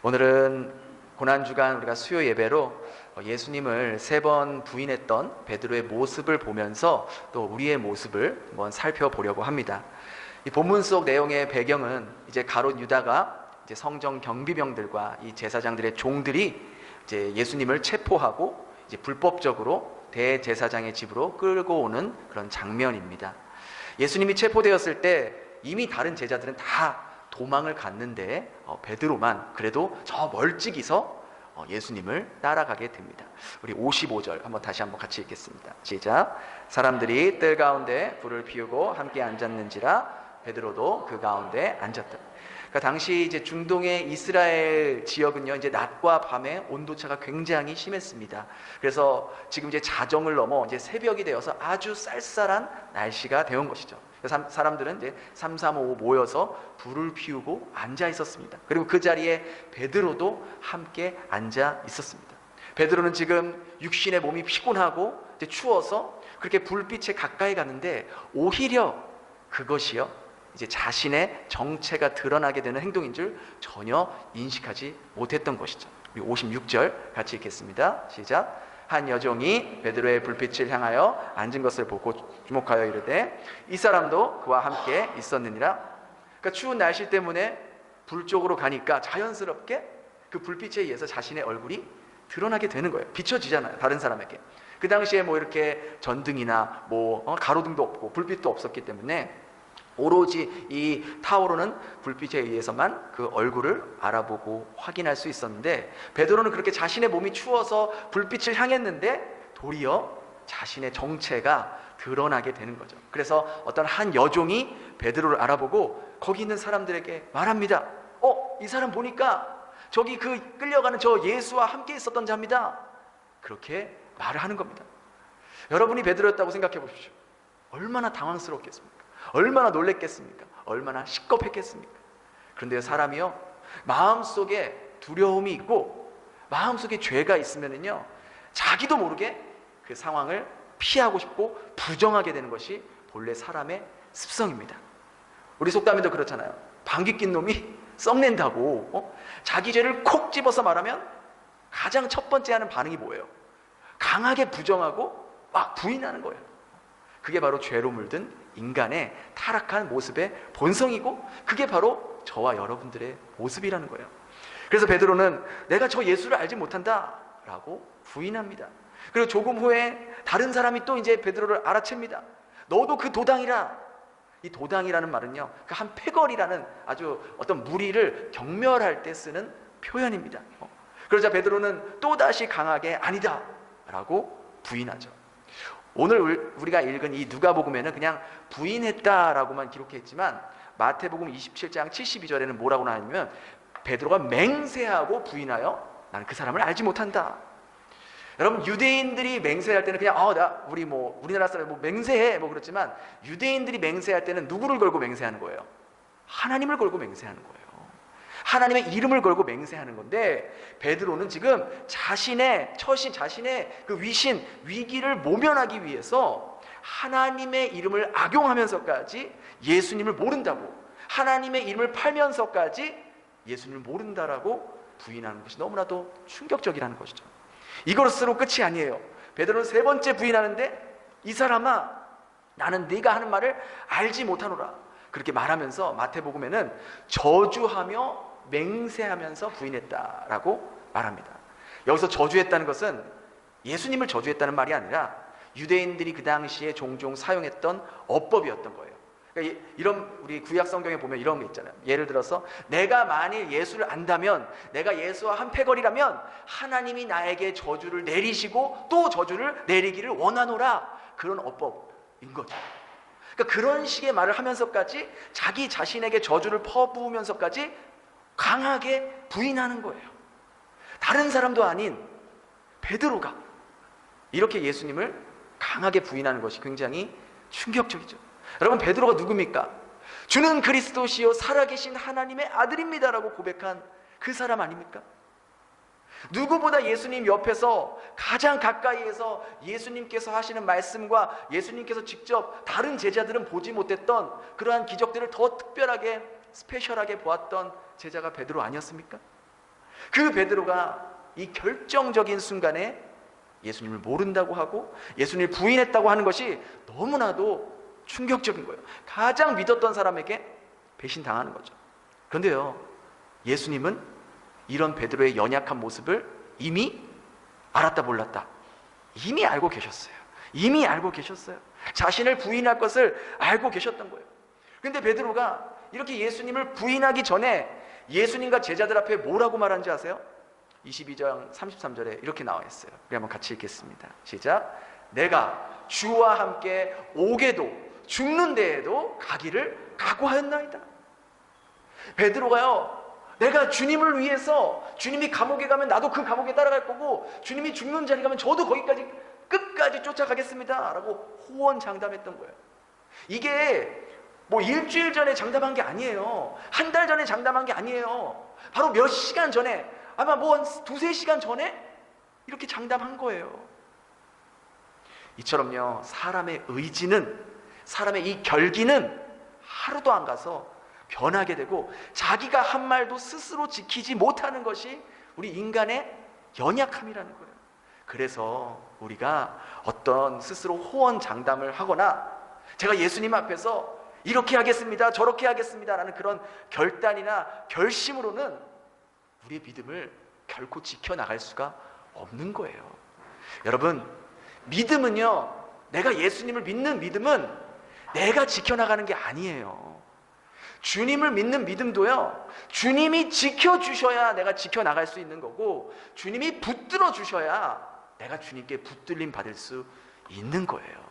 오늘은 고난주간 우리가 수요 예배로 예수님을 3번 부인했던 베드로의 모습을 보면서 또 우리의 모습을 한번 살펴보려고 합니다. 이 본문 속 내용의 배경은 이제 가롯 유다가 이제 성전 경비병들과 이 제사장들의 종들이 이제 예수님을 체포하고 이제 불법적으로 대제사장의 집으로 끌고 오는 그런 장면입니다. 예수님이 체포되었을 때 이미 다른 제자들은 다 도망을 갔는데 베드로만 그래도 저 멀찍이서 예수님을 따라가게 됩니다. 우리 55절 다시 한번 같이 읽겠습니다. 시작. 사람들이 뜰 가운데 불을 피우고 함께 앉았는지라 베드로도 그 가운데 앉았다. 그러니까 당시 이제 중동의 이스라엘 지역은요, 이제 낮과 밤의 온도차가 굉장히 심했습니다. 그래서 지금 이제 자정을 넘어 이제 새벽이 되어서 아주 쌀쌀한 날씨가 되온 것이죠. 사람들은 이제 3, 3, 5 모여서 불을 피우고 앉아 있었습니다. 그리고 그 자리에 베드로도 함께 앉아 있었습니다. 베드로는 지금 육신의 몸이 피곤하고 이제 추워서 그렇게 불빛에 가까이 가는데 오히려 그것이요, 이제 자신의 정체가 드러나게 되는 행동인 줄 전혀 인식하지 못했던 것이죠. 우리 56절 같이 읽겠습니다. 시작. 한 여종이 베드로의 불빛을 향하여 앉은 것을 보고 주목하여 이르되 이 사람도 그와 함께 있었느니라. 그러니까 추운 날씨 때문에 불 쪽으로 가니까 자연스럽게 그 불빛에 의해서 자신의 얼굴이 드러나게 되는 거예요. 비춰지잖아요, 다른 사람에게. 그 당시에 뭐 이렇게 전등이나 가로등도 없고 불빛도 없었기 때문에 오로지 이 타오르는 불빛에 의해서만 그 얼굴을 알아보고 확인할 수 있었는데, 베드로는 그렇게 자신의 몸이 추워서 불빛을 향했는데 도리어 자신의 정체가 드러나게 되는 거죠. 그래서 어떤 한 여종이 베드로를 알아보고 거기 있는 사람들에게 말합니다. 이 사람 보니까 저기 그 끌려가는 저 예수와 함께 있었던 자입니다. 그렇게 말을 하는 겁니다. 여러분이 베드로였다고 생각해 보십시오. 얼마나 당황스럽겠습니까? 얼마나 놀랬겠습니까? 얼마나 시겁했겠습니까? 그런데 사람이요, 마음속에 두려움이 있고 마음속에 죄가 있으면은요, 자기도 모르게 그 상황을 피하고 싶고 부정하게 되는 것이 본래 사람의 습성입니다. 우리 속담에도 그렇잖아요. 방귀 낀 놈이 썩낸다고. 자기 죄를 콕 집어서 말하면 가장 첫 번째 하는 반응이 뭐예요? 강하게 부정하고 막 부인하는 거예요. 그게 바로 죄로 물든 인간의 타락한 모습의 본성이고, 그게 바로 저와 여러분들의 모습이라는 거예요. 그래서 베드로는 내가 저 예수를 알지 못한다 라고 부인합니다. 그리고 조금 후에 다른 사람이 또 이제 베드로를 알아챕니다. 너도 그 도당이라. 이 도당이라는 말은요, 그 한 패거리라는 아주 어떤 무리를 경멸할 때 쓰는 표현입니다. 그러자 베드로는 또다시 강하게 아니다 라고 부인하죠. 오늘 우리가 읽은 이 누가복음에는 그냥 부인했다라고만 기록했지만 마태복음 27장 72절에는 뭐라고 나왔냐면 베드로가 맹세하고 부인하여 나는 그 사람을 알지 못한다. 여러분, 유대인들이 맹세할 때는 그냥 우리나라 사람 맹세해 그렇지만, 유대인들이 맹세할 때는 누구를 걸고 맹세하는 거예요? 하나님을 걸고 맹세하는 거예요. 하나님의 이름을 걸고 맹세하는 건데, 베드로는 지금 자신의 처신, 자신의 그 위기를 모면하기 위해서 하나님의 이름을 악용하면서까지 예수님을 모른다고, 하나님의 이름을 팔면서까지 예수님을 모른다라고 부인하는 것이 너무나도 충격적이라는 것이죠. 이것으로 끝이 아니에요. 베드로는 3번째 부인하는데, 이 사람아, 나는 네가 하는 말을 알지 못하노라. 그렇게 말하면서 마태복음에는 저주하며 맹세하면서 부인했다라고 말합니다. 여기서 저주했다는 것은 예수님을 저주했다는 말이 아니라 유대인들이 그 당시에 종종 사용했던 어법이었던 거예요. 그러니까 이런, 우리 구약 성경에 보면 이런 게 있잖아요. 예를 들어서 내가 만일 예수를 안다면, 내가 예수와 한 패거리라면 하나님이 나에게 저주를 내리시고 또 저주를 내리기를 원하노라. 그런 어법인 거죠. 그러니까 그런 식의 말을 하면서까지 자기 자신에게 저주를 퍼부으면서까지 강하게 부인하는 거예요. 다른 사람도 아닌 베드로가 이렇게 예수님을 강하게 부인하는 것이 굉장히 충격적이죠. 여러분, 베드로가 누굽니까? 주는 그리스도시요 살아계신 하나님의 아들입니다라고 고백한 그 사람 아닙니까? 누구보다 예수님 옆에서 가장 가까이에서 예수님께서 하시는 말씀과 예수님께서 직접 다른 제자들은 보지 못했던 그러한 기적들을 더 특별하게 스페셜하게 보았던 제자가 베드로 아니었습니까? 그 베드로가 이 결정적인 순간에 예수님을 모른다고 하고 예수님을 부인했다고 하는 것이 너무나도 충격적인 거예요. 가장 믿었던 사람에게 배신당하는 거죠. 그런데요, 예수님은 이런 베드로의 연약한 모습을 이미 알았다 몰랐다, 이미 알고 계셨어요. 이미 알고 계셨어요. 자신을 부인할 것을 알고 계셨던 거예요. 그런데 베드로가 이렇게 예수님을 부인하기 전에 예수님과 제자들 앞에 뭐라고 말한지 아세요? 22장 33절에 이렇게 나와 있어요. 우리 한번 같이 읽겠습니다. 시작. 내가 주와 함께 오게도 죽는 데에도 가기를 각오하였나이다. 베드로가요, 내가 주님을 위해서, 주님이 감옥에 가면 나도 그 감옥에 따라갈 거고, 주님이 죽는 자리 가면 저도 거기까지 끝까지 쫓아가겠습니다 라고 호언장담했던 거예요. 이게 뭐 일주일 전에 장담한 게 아니에요. 한 달 전에 장담한 게 아니에요. 바로 몇 시간 전에, 아마 뭐 한 두세 시간 전에 이렇게 장담한 거예요. 이처럼요, 사람의 의지는, 사람의 이 결기는 하루도 안 가서 변하게 되고, 자기가 한 말도 스스로 지키지 못하는 것이 우리 인간의 연약함이라는 거예요. 그래서 우리가 어떤 스스로 호언장담을 하거나 제가 예수님 앞에서 이렇게 하겠습니다, 저렇게 하겠습니다 라는 그런 결단이나 결심으로는 우리의 믿음을 결코 지켜나갈 수가 없는 거예요. 여러분, 믿음은요, 내가 예수님을 믿는 믿음은 내가 지켜나가는 게 아니에요. 주님을 믿는 믿음도요, 주님이 지켜주셔야 내가 지켜나갈 수 있는 거고, 주님이 붙들어 주셔야 내가 주님께 붙들림 받을 수 있는 거예요.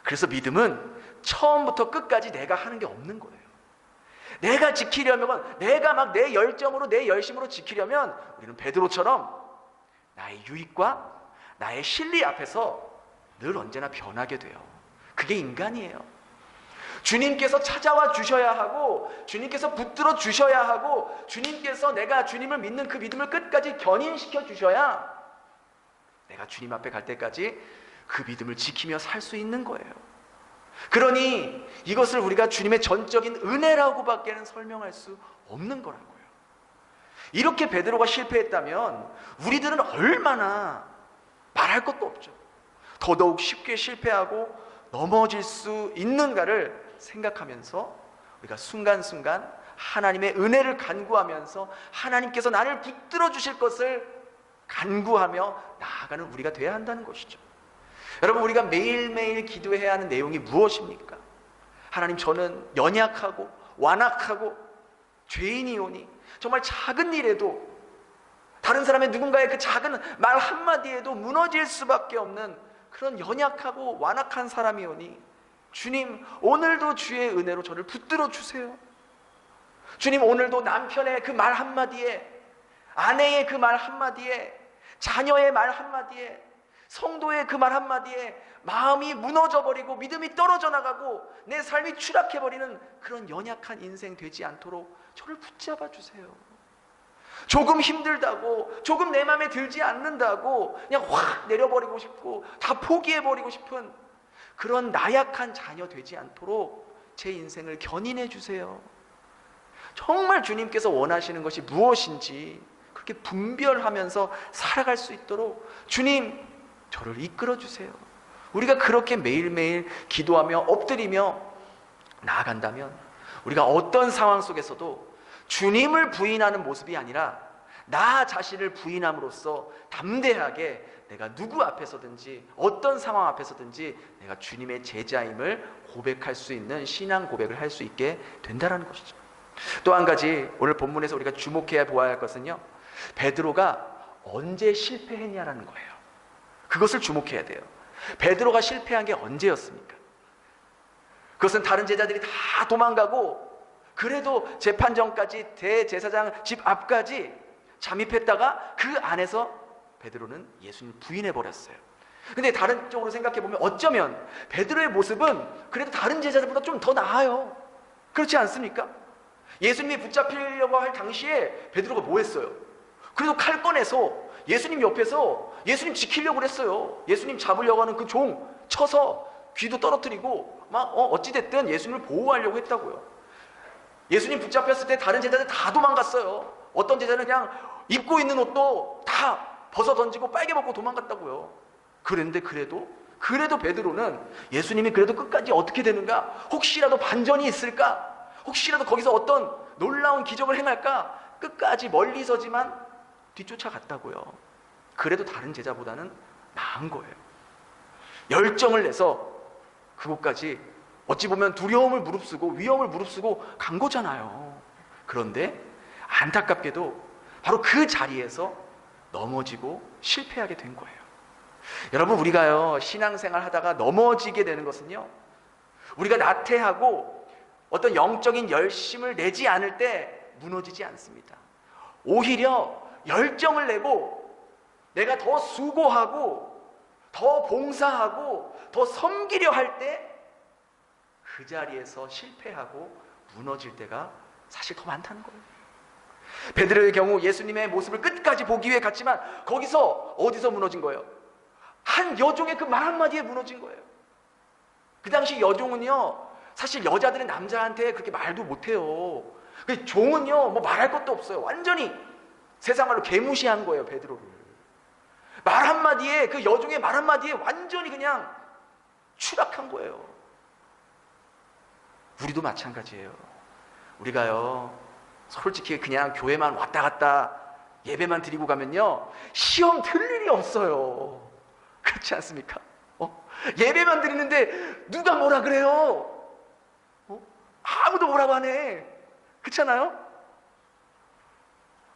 그래서 믿음은 처음부터 끝까지 내가 하는 게 없는 거예요. 내가 지키려면, 내가 막 내 열정으로, 내 열심으로 지키려면 우리는 베드로처럼 나의 유익과 나의 실리 앞에서 늘 언제나 변하게 돼요. 그게 인간이에요. 주님께서 찾아와 주셔야 하고, 주님께서 붙들어 주셔야 하고, 주님께서 내가 주님을 믿는 그 믿음을 끝까지 견인시켜 주셔야 내가 주님 앞에 갈 때까지 그 믿음을 지키며 살 수 있는 거예요. 그러니 이것을 우리가 주님의 전적인 은혜라고밖에는 설명할 수 없는 거라고요. 이렇게 베드로가 실패했다면 우리들은 얼마나 말할 것도 없죠. 더더욱 쉽게 실패하고 넘어질 수 있는가를 생각하면서 우리가 순간순간 하나님의 은혜를 간구하면서 하나님께서 나를 붙들어 주실 것을 간구하며 나아가는 우리가 돼야 한다는 것이죠. 여러분, 우리가 매일매일 기도해야 하는 내용이 무엇입니까? 하나님, 저는 연약하고 완악하고 죄인이오니 정말 작은 일에도, 다른 사람의 누군가의 그 작은 말 한마디에도 무너질 수밖에 없는 그런 연약하고 완악한 사람이오니 주님, 오늘도 주의 은혜로 저를 붙들어 주세요. 주님, 오늘도 남편의 그 말 한마디에, 아내의 그 말 한마디에, 자녀의 말 한마디에, 성도의 그 말 한마디에 마음이 무너져버리고 믿음이 떨어져 나가고 내 삶이 추락해버리는 그런 연약한 인생 되지 않도록 저를 붙잡아 주세요. 조금 힘들다고, 조금 내 마음에 들지 않는다고 그냥 확 내려버리고 싶고 다 포기해버리고 싶은 그런 나약한 자녀 되지 않도록 제 인생을 견인해 주세요. 정말 주님께서 원하시는 것이 무엇인지 그렇게 분별하면서 살아갈 수 있도록 주님, 저를 이끌어 주세요. 우리가 그렇게 매일매일 기도하며 엎드리며 나아간다면 우리가 어떤 상황 속에서도 주님을 부인하는 모습이 아니라 나 자신을 부인함으로써 담대하게 내가 누구 앞에서든지 어떤 상황 앞에서든지 내가 주님의 제자임을 고백할 수 있는 신앙 고백을 할 수 있게 된다는 것이죠. 또 한 가지 오늘 본문에서 우리가 주목해야 보아야 할 것은요, 베드로가 언제 실패했냐라는 거예요. 그것을 주목해야 돼요. 베드로가 실패한 게 언제였습니까? 그것은 다른 제자들이 다 도망가고 그래도 재판정까지 대제사장 집 앞까지 잠입했다가 그 안에서 베드로는 예수님을 부인해버렸어요. 근데 다른 쪽으로 생각해보면 어쩌면 베드로의 모습은 그래도 다른 제자들보다 좀 더 나아요. 그렇지 않습니까? 예수님이 붙잡히려고 할 당시에 베드로가 뭐 했어요? 그래도 칼 꺼내서 예수님 옆에서 예수님 지키려고 그랬어요. 예수님 잡으려고 하는 그 종 쳐서 귀도 떨어뜨리고 막 어찌됐든 예수님을 보호하려고 했다고요. 예수님 붙잡혔을 때 다른 제자들 다 도망갔어요. 어떤 제자는 그냥 입고 있는 옷도 다 벗어 던지고 빨개 벗고 도망갔다고요. 그런데 그래도 베드로는 예수님이 그래도 끝까지 어떻게 되는가? 혹시라도 반전이 있을까? 혹시라도 거기서 어떤 놀라운 기적을 행할까? 끝까지 멀리서지만 뒤쫓아갔다고요. 그래도 다른 제자보다는 나은 거예요. 열정을 내서 그곳까지 어찌 보면 두려움을 무릅쓰고 위험을 무릅쓰고 간 거잖아요. 그런데 안타깝게도 바로 그 자리에서 넘어지고 실패하게 된 거예요. 여러분, 우리가요 신앙생활 하다가 넘어지게 되는 것은요, 우리가 나태하고 어떤 영적인 열심을 내지 않을 때 무너지지 않습니다. 오히려 열정을 내고 내가 더 수고하고 더 봉사하고 더 섬기려 할 때 그 자리에서 실패하고 무너질 때가 사실 더 많다는 거예요. 베드로의 경우 예수님의 모습을 끝까지 보기 위해 갔지만 거기서 어디서 무너진 거예요? 한 여종의 그 말 한마디에 무너진 거예요. 그 당시 여종은요 사실 여자들은 남자한테 그렇게 말도 못해요. 종은요 뭐 말할 것도 없어요. 완전히 세상 말로 개무시한 거예요, 베드로를. 말 한마디에, 그 여종의 말 한마디에 완전히 그냥 추락한 거예요. 우리도 마찬가지예요. 우리가요 솔직히 그냥 교회만 왔다 갔다 예배만 드리고 가면요 시험 들 일이 없어요. 그렇지 않습니까? 예배만 드리는데 누가 뭐라 그래요? 아무도 뭐라고 안 해. 그렇잖아요?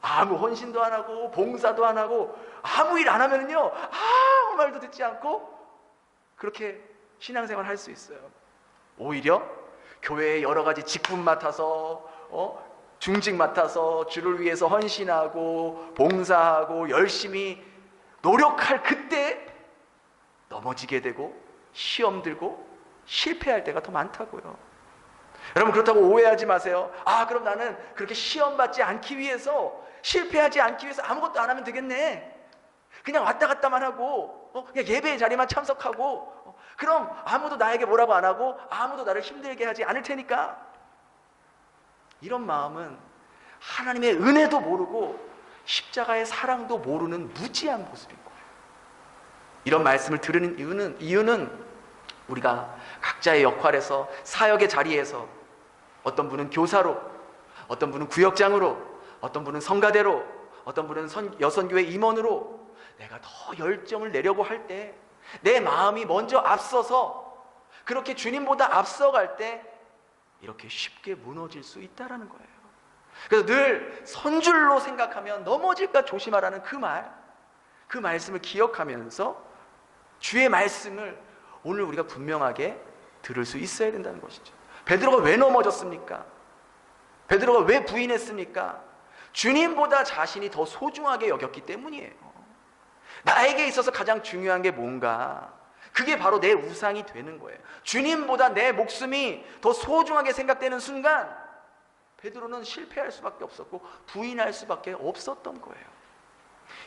아무 헌신도 안 하고 봉사도 안 하고 아무 일 안 하면요 아무 말도 듣지 않고 그렇게 신앙생활 할 수 있어요. 오히려 교회에 여러 가지 직분 맡아서 중직 맡아서 주를 위해서 헌신하고 봉사하고 열심히 노력할 그때 넘어지게 되고 시험 들고 실패할 때가 더 많다고요. 여러분, 그렇다고 오해하지 마세요. 그럼 나는 그렇게 시험 받지 않기 위해서, 실패하지 않기 위해서 아무것도 안 하면 되겠네. 그냥 왔다 갔다만 하고 그냥 예배의 자리만 참석하고 그럼 아무도 나에게 뭐라고 안 하고 아무도 나를 힘들게 하지 않을 테니까. 이런 마음은 하나님의 은혜도 모르고 십자가의 사랑도 모르는 무지한 모습인 거예요. 이런 말씀을 들으는 이유는 우리가 각자의 역할에서, 사역의 자리에서, 어떤 분은 교사로, 어떤 분은 구역장으로, 어떤 분은 성가대로, 어떤 분은 여선교회 임원으로 내가 더 열정을 내려고 할 때, 내 마음이 먼저 앞서서 그렇게 주님보다 앞서갈 때 이렇게 쉽게 무너질 수 있다는 거예요. 그래서 늘 선줄로 생각하면 넘어질까 조심하라는 그 말씀을 기억하면서 주의 말씀을 오늘 우리가 분명하게 들을 수 있어야 된다는 것이죠. 베드로가 왜 넘어졌습니까? 베드로가 왜 부인했습니까? 주님보다 자신이 더 소중하게 여겼기 때문이에요. 나에게 있어서 가장 중요한 게 뭔가? 그게 바로 내 우상이 되는 거예요. 주님보다 내 목숨이 더 소중하게 생각되는 순간 베드로는 실패할 수밖에 없었고 부인할 수밖에 없었던 거예요.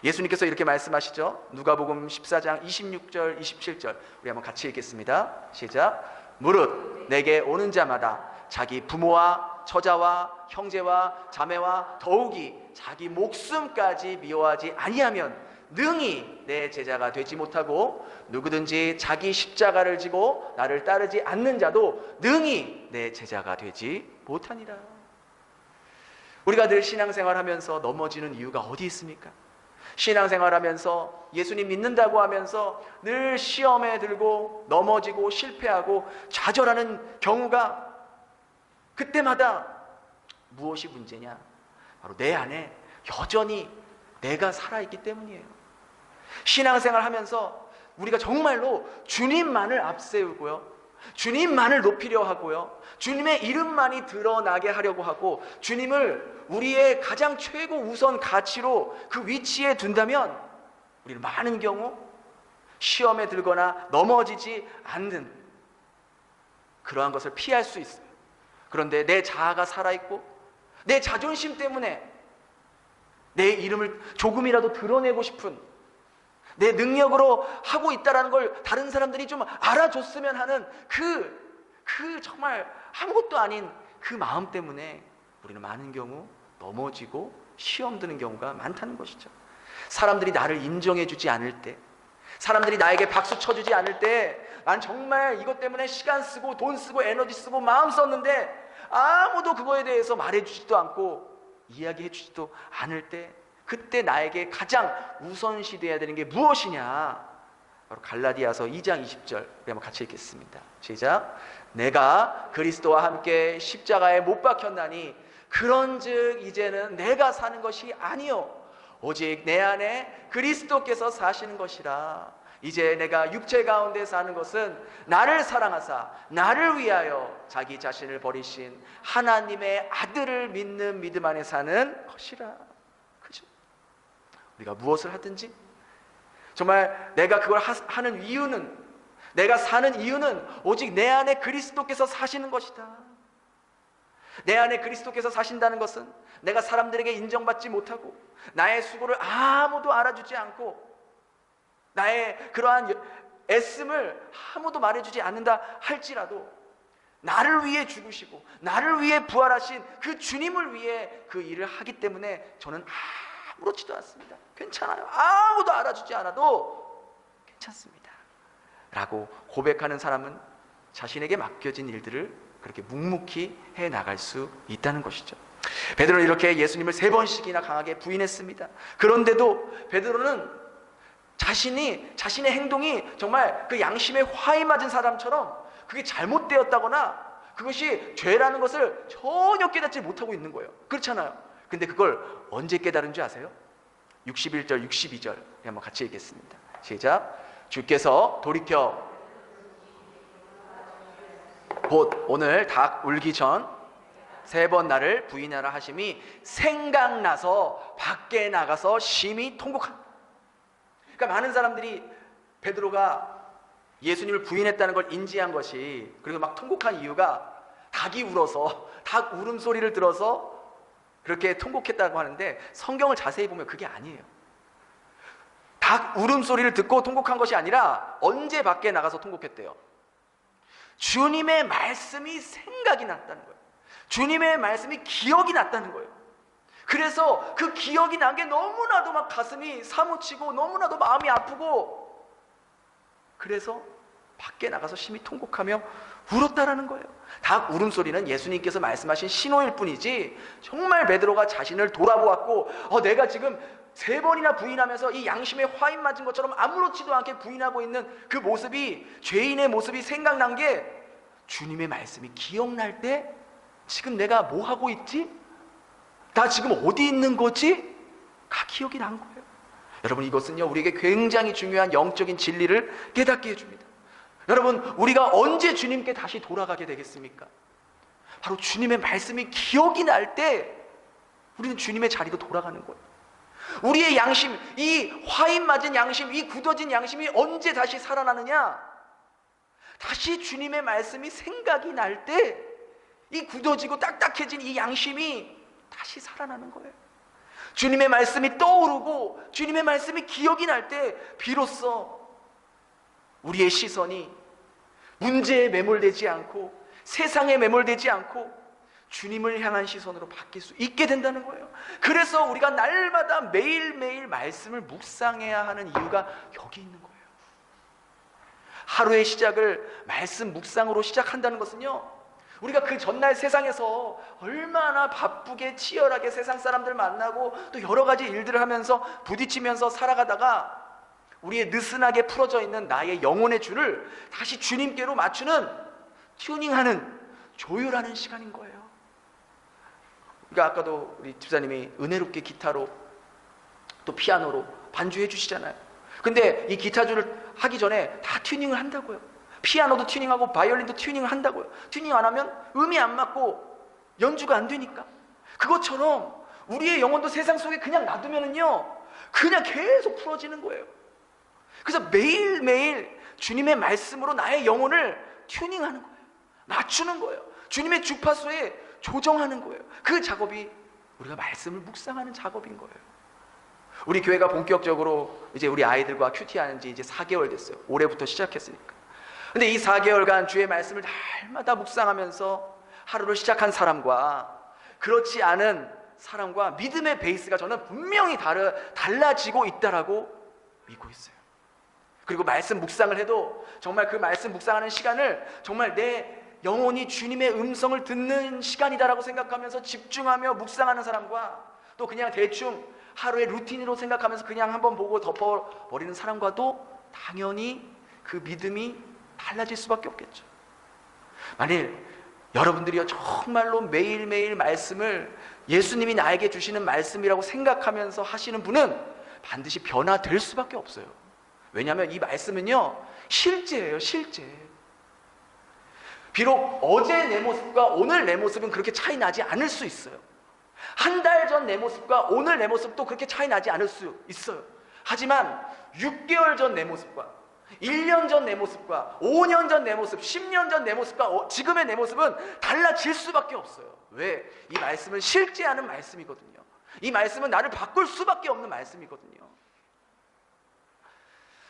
예수님께서 이렇게 말씀하시죠. 누가복음 14장 26절 27절 우리 한번 같이 읽겠습니다. 시작. 무릇 내게 오는 자마다 자기 부모와 처자와 형제와 자매와 더욱이 자기 목숨까지 미워하지 아니하면 능히 내 제자가 되지 못하고 누구든지 자기 십자가를 지고 나를 따르지 않는 자도 능히 내 제자가 되지 못하니라. 우리가 늘 신앙생활하면서 넘어지는 이유가 어디 있습니까? 신앙생활하면서 예수님 믿는다고 하면서 늘 시험에 들고 넘어지고 실패하고 좌절하는 경우가 그때마다 무엇이 문제냐? 바로 내 안에 여전히 내가 살아있기 때문이에요. 신앙생활 하면서 우리가 정말로 주님만을 앞세우고요, 주님만을 높이려 하고요, 주님의 이름만이 드러나게 하려고 하고 주님을 우리의 가장 최고 우선 가치로 그 위치에 둔다면 우리는 많은 경우 시험에 들거나 넘어지지 않는 그러한 것을 피할 수 있어요. 그런데 내 자아가 살아있고 내 자존심 때문에 내 이름을 조금이라도 드러내고 싶은, 내 능력으로 하고 있다는 걸 다른 사람들이 좀 알아줬으면 하는 그 정말 아무것도 아닌 그 마음 때문에 우리는 많은 경우 넘어지고 시험 드는 경우가 많다는 것이죠. 사람들이 나를 인정해 주지 않을 때, 사람들이 나에게 박수 쳐주지 않을 때, 난 정말 이것 때문에 시간 쓰고 돈 쓰고 에너지 쓰고 마음 썼는데 아무도 그거에 대해서 말해주지도 않고 이야기해 주지도 않을 때, 그때 나에게 가장 우선시돼야 되는 게 무엇이냐? 바로 갈라디아서 2장 20절 우리 한번 같이 읽겠습니다. 시작. 내가 그리스도와 함께 십자가에 못 박혔나니 그런즉 이제는 내가 사는 것이 아니요 오직 내 안에 그리스도께서 사시는 것이라. 이제 내가 육체 가운데 사는 것은 나를 사랑하사 나를 위하여 자기 자신을 버리신 하나님의 아들을 믿는 믿음 안에 사는 것이라. 그죠? 우리가 무엇을 하든지 정말 내가 그걸 하는 이유는, 내가 사는 이유는 오직 내 안에 그리스도께서 사시는 것이다. 내 안에 그리스도께서 사신다는 것은 내가 사람들에게 인정받지 못하고 나의 수고를 아무도 알아주지 않고 나의 그러한 애씀을 아무도 말해주지 않는다 할지라도 나를 위해 죽으시고 나를 위해 부활하신 그 주님을 위해 그 일을 하기 때문에 저는 아무렇지도 않습니다. 괜찮아요. 아무도 알아주지 않아도 괜찮습니다. 라고 고백하는 사람은 자신에게 맡겨진 일들을 그렇게 묵묵히 해나갈 수 있다는 것이죠. 베드로는 이렇게 예수님을 3번씩이나 강하게 부인했습니다. 그런데도 베드로는 자신의 행동이 정말 그 양심에 화이 맞은 사람처럼 그게 잘못되었다거나 그것이 죄라는 것을 전혀 깨닫지 못하고 있는 거예요. 그렇잖아요. 근데 그걸 언제 깨달은 줄 아세요? 61절 62절 한번 같이 읽겠습니다. 시작. 주께서 돌이켜 곧 오늘 닭 울기 전 3번 나를 부인하라 하심이 생각나서 밖에 나가서 심히 통곡한다. 그러니까 많은 사람들이 베드로가 예수님을 부인했다는 걸 인지한 것이, 그리고 막 통곡한 이유가 닭이 울어서, 닭 울음소리를 들어서 그렇게 통곡했다고 하는데 성경을 자세히 보면 그게 아니에요. 닭 울음소리를 듣고 통곡한 것이 아니라 언제 밖에 나가서 통곡했대요? 주님의 말씀이 생각이 났다는 거예요. 주님의 말씀이 기억이 났다는 거예요. 그래서 그 기억이 난 게 너무나도 막 가슴이 사무치고 너무나도 마음이 아프고, 그래서 밖에 나가서 심히 통곡하며 울었다라는 거예요. 닭 울음소리는 예수님께서 말씀하신 신호일 뿐이지, 정말 베드로가 자신을 돌아보았고 내가 지금 3번이나 부인하면서 이 양심에 화인 맞은 것처럼 아무렇지도 않게 부인하고 있는 그 모습이, 죄인의 모습이 생각난 게 주님의 말씀이 기억날 때 지금 내가 뭐 하고 있지? 나 지금 어디 있는 거지? 다 기억이 난 거예요. 여러분, 이것은요 우리에게 굉장히 중요한 영적인 진리를 깨닫게 해줍니다. 여러분, 우리가 언제 주님께 다시 돌아가게 되겠습니까? 바로 주님의 말씀이 기억이 날 때 우리는 주님의 자리로 돌아가는 거예요. 우리의 양심, 이 화인 맞은 양심, 이 굳어진 양심이 언제 다시 살아나느냐? 다시 주님의 말씀이 생각이 날 때 이 굳어지고 딱딱해진 이 양심이 다시 살아나는 거예요. 주님의 말씀이 떠오르고 주님의 말씀이 기억이 날 때 비로소 우리의 시선이 문제에 매몰되지 않고 세상에 매몰되지 않고 주님을 향한 시선으로 바뀔 수 있게 된다는 거예요. 그래서 우리가 날마다 매일매일 말씀을 묵상해야 하는 이유가 여기 있는 거예요. 하루의 시작을 말씀 묵상으로 시작한다는 것은요, 우리가 그 전날 세상에서 얼마나 바쁘게 치열하게 세상 사람들 만나고 또 여러 가지 일들을 하면서 부딪히면서 살아가다가 우리의 느슨하게 풀어져 있는 나의 영혼의 줄을 다시 주님께로 맞추는, 튜닝하는, 조율하는 시간인 거예요. 그러니까 아까도 우리 집사님이 은혜롭게 기타로 또 피아노로 반주해 주시잖아요. 근데 이 기타줄을 하기 전에 다 튜닝을 한다고요. 피아노도 튜닝하고 바이올린도 튜닝을 한다고요. 튜닝 안 하면 음이 안 맞고 연주가 안 되니까. 그것처럼 우리의 영혼도 세상 속에 그냥 놔두면은요 그냥 계속 풀어지는 거예요. 그래서 매일매일 주님의 말씀으로 나의 영혼을 튜닝하는 거예요. 맞추는 거예요. 주님의 주파수에 조정하는 거예요. 그 작업이 우리가 말씀을 묵상하는 작업인 거예요. 우리 교회가 본격적으로 이제 우리 아이들과 큐티하는 지 이제 4개월 됐어요. 올해부터 시작했으니까. 근데 이 4개월간 주의 말씀을 날마다 묵상하면서 하루를 시작한 사람과 그렇지 않은 사람과 믿음의 베이스가 저는 분명히 달라지고 있다라고 믿고 있어요. 그리고 말씀 묵상을 해도 정말 그 말씀 묵상하는 시간을 정말 내 영혼이 주님의 음성을 듣는 시간이다라고 생각하면서 집중하며 묵상하는 사람과, 또 그냥 대충 하루의 루틴으로 생각하면서 그냥 한번 보고 덮어버리는 사람과도 당연히 그 믿음이 달라질 수밖에 없겠죠. 만일 여러분들이요 정말로 매일매일 말씀을 예수님이 나에게 주시는 말씀이라고 생각하면서 하시는 분은 반드시 변화될 수밖에 없어요. 왜냐하면 이 말씀은요 실제예요. 실제. 비록 어제 내 모습과 오늘 내 모습은 그렇게 차이 나지 않을 수 있어요. 한 달 전 내 모습과 오늘 내 모습도 그렇게 차이 나지 않을 수 있어요. 하지만 6개월 전 내 모습과 1년 전 내 모습과 5년 전 내 모습, 10년 전 내 모습과 지금의 내 모습은 달라질 수밖에 없어요. 왜? 이 말씀은 실제하는 말씀이거든요. 이 말씀은 나를 바꿀 수밖에 없는 말씀이거든요.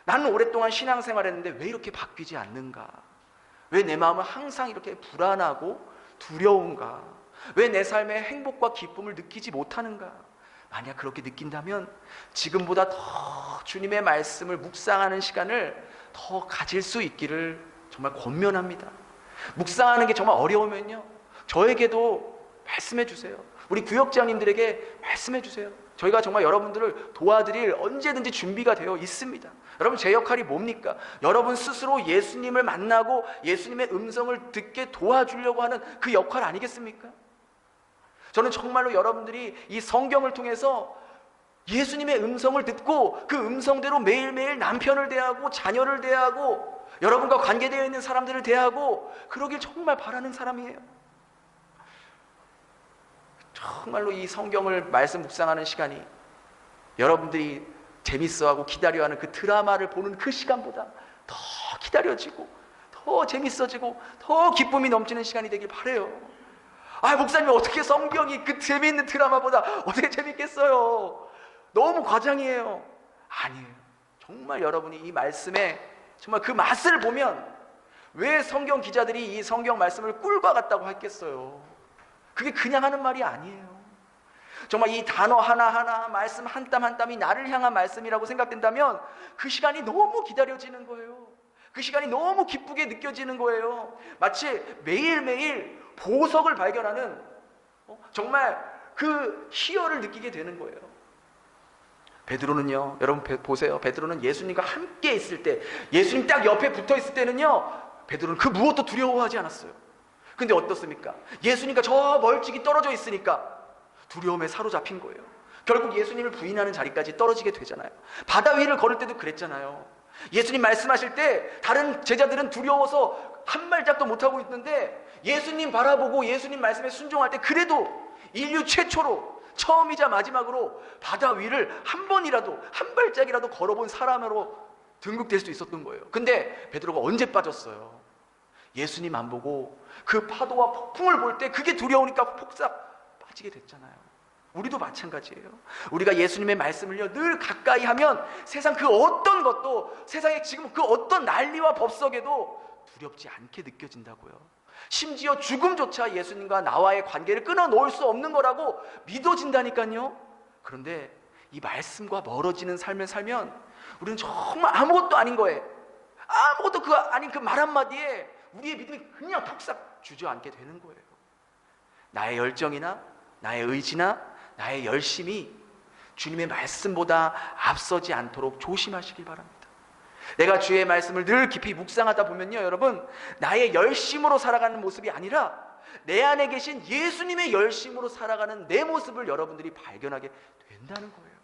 나는 오랫동안 신앙생활했는데 왜 이렇게 바뀌지 않는가? 왜 내 마음은 항상 이렇게 불안하고 두려운가? 왜 내 삶에 행복과 기쁨을 느끼지 못하는가? 만약 그렇게 느낀다면 지금보다 더 주님의 말씀을 묵상하는 시간을 더 가질 수 있기를 정말 권면합니다. 묵상하는 게 정말 어려우면요 저에게도 말씀해 주세요. 우리 구역장님들에게 말씀해 주세요. 저희가 정말 여러분들을 도와드릴 언제든지 준비가 되어 있습니다. 여러분, 제 역할이 뭡니까? 여러분 스스로 예수님을 만나고 예수님의 음성을 듣게 도와주려고 하는 그 역할 아니겠습니까? 저는 정말로 여러분들이 이 성경을 통해서 예수님의 음성을 듣고 그 음성대로 매일매일 남편을 대하고 자녀를 대하고 여러분과 관계되어 있는 사람들을 대하고 그러길 정말 바라는 사람이에요. 정말로 이 성경을 말씀 묵상하는 시간이 여러분들이 재밌어하고 기다려하는 그 드라마를 보는 그 시간보다 더 기다려지고 더 재밌어지고 더 기쁨이 넘치는 시간이 되길 바라요. 아, 목사님 어떻게 성경이 그 재미있는 드라마보다 어떻게 재밌겠어요? 너무 과장이에요. 아니에요. 정말 여러분이 이 말씀에 정말 그 맛을 보면 왜 성경 기자들이 이 성경 말씀을 꿀과 같다고 했겠어요? 그게 그냥 하는 말이 아니에요. 정말 이 단어 하나하나, 말씀 한 땀 한 땀이 나를 향한 말씀이라고 생각된다면 그 시간이 너무 기다려지는 거예요. 그 시간이 너무 기쁘게 느껴지는 거예요. 마치 매일매일 보석을 발견하는 정말 그 희열을 느끼게 되는 거예요. 베드로는요, 여러분 보세요. 베드로는 예수님과 함께 있을 때, 예수님 딱 옆에 붙어 있을 때는요, 베드로는 그 무엇도 두려워하지 않았어요. 근데 어떻습니까? 예수님과 저 멀찍이 떨어져 있으니까 두려움에 사로잡힌 거예요. 결국 예수님을 부인하는 자리까지 떨어지게 되잖아요. 바다 위를 걸을 때도 그랬잖아요. 예수님 말씀하실 때 다른 제자들은 두려워서 한 발짝도 못하고 있는데 예수님 바라보고 예수님 말씀에 순종할 때 그래도 인류 최초로 처음이자 마지막으로 바다 위를 한 번이라도, 한 발짝이라도 걸어본 사람으로 등극될 수 있었던 거예요. 근데 베드로가 언제 빠졌어요? 예수님 안 보고 그 파도와 폭풍을 볼 때 그게 두려우니까 폭삭 빠지게 됐잖아요. 우리도 마찬가지예요. 우리가 예수님의 말씀을요 늘 가까이 하면 세상 그 어떤 것도, 세상에 지금 그 어떤 난리와 법석에도 두렵지 않게 느껴진다고요. 심지어 죽음조차 예수님과 나와의 관계를 끊어놓을 수 없는 거라고 믿어진다니까요. 그런데 이 말씀과 멀어지는 삶을 살면 우리는 정말 아무것도 아닌 거에, 아무것도 아닌 그 말 한마디에 우리의 믿음이 그냥 폭삭 주저앉게 되는 거예요. 나의 열정이나 나의 의지나 나의 열심이 주님의 말씀보다 앞서지 않도록 조심하시길 바랍니다. 내가 주의 말씀을 늘 깊이 묵상하다 보면요, 여러분, 나의 열심으로 살아가는 모습이 아니라 내 안에 계신 예수님의 열심으로 살아가는 내 모습을 여러분들이 발견하게 된다는 거예요.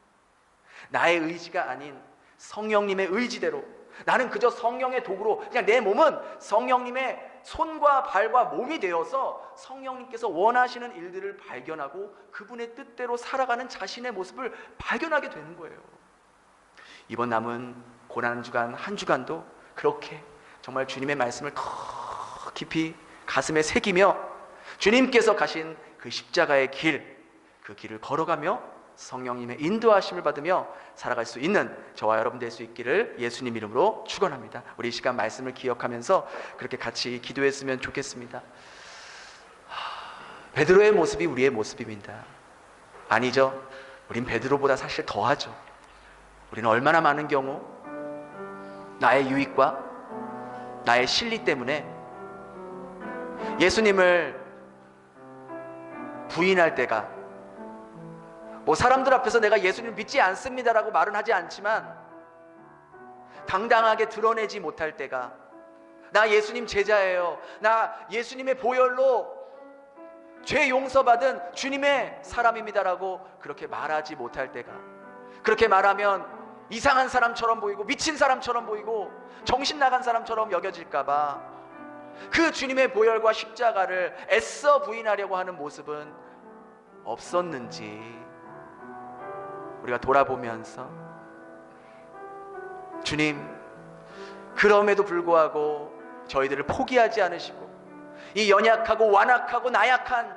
나의 의지가 아닌 성령님의 의지대로, 나는 그저 성령의 도구로, 그냥 내 몸은 성령님의 손과 발과 몸이 되어서 성령님께서 원하시는 일들을 발견하고 그분의 뜻대로 살아가는 자신의 모습을 발견하게 되는 거예요. 이번 남은 고난주간 한 주간도 그렇게 정말 주님의 말씀을 더 깊이 가슴에 새기며 주님께서 가신 그 십자가의 길, 그 길을 걸어가며 성령님의 인도하심을 받으며 살아갈 수 있는 저와 여러분 될 수 있기를 예수님 이름으로 축원합니다. 우리 이 시간 말씀을 기억하면서 그렇게 같이 기도했으면 좋겠습니다. 베드로의 모습이 우리의 모습입니다. 아니죠. 우린 베드로보다 사실 더하죠. 우리는 얼마나 많은 경우 나의 유익과 나의 실리 때문에 예수님을 부인할 때가, 뭐 사람들 앞에서 내가 예수님을 믿지 않습니다라고 말은 하지 않지만 당당하게 드러내지 못할 때가, 나 예수님 제자예요, 나 예수님의 보혈로 죄 용서받은 주님의 사람입니다라고 그렇게 말하지 못할 때가, 그렇게 말하면 이상한 사람처럼 보이고 미친 사람처럼 보이고 정신 나간 사람처럼 여겨질까봐 그 주님의 보혈과 십자가를 애써 부인하려고 하는 모습은 없었는지 우리가 돌아보면서, 주님 그럼에도 불구하고 저희들을 포기하지 않으시고 이 연약하고 완악하고 나약한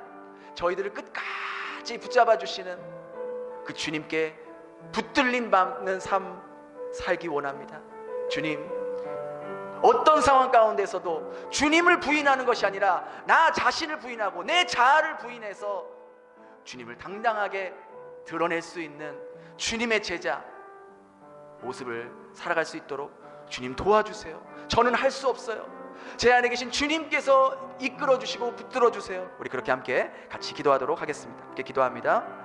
저희들을 끝까지 붙잡아 주시는 그 주님께 붙들림 받는 삶 살기 원합니다. 주님, 어떤 상황 가운데서도 주님을 부인하는 것이 아니라 나 자신을 부인하고 내 자아를 부인해서 주님을 당당하게 드러낼 수 있는 주님의 제자 모습을 살아갈 수 있도록 주님 도와주세요. 저는 할 수 없어요. 제 안에 계신 주님께서 이끌어 주시고 붙들어 주세요. 우리 그렇게 함께 같이 기도하도록 하겠습니다. 함께 기도합니다.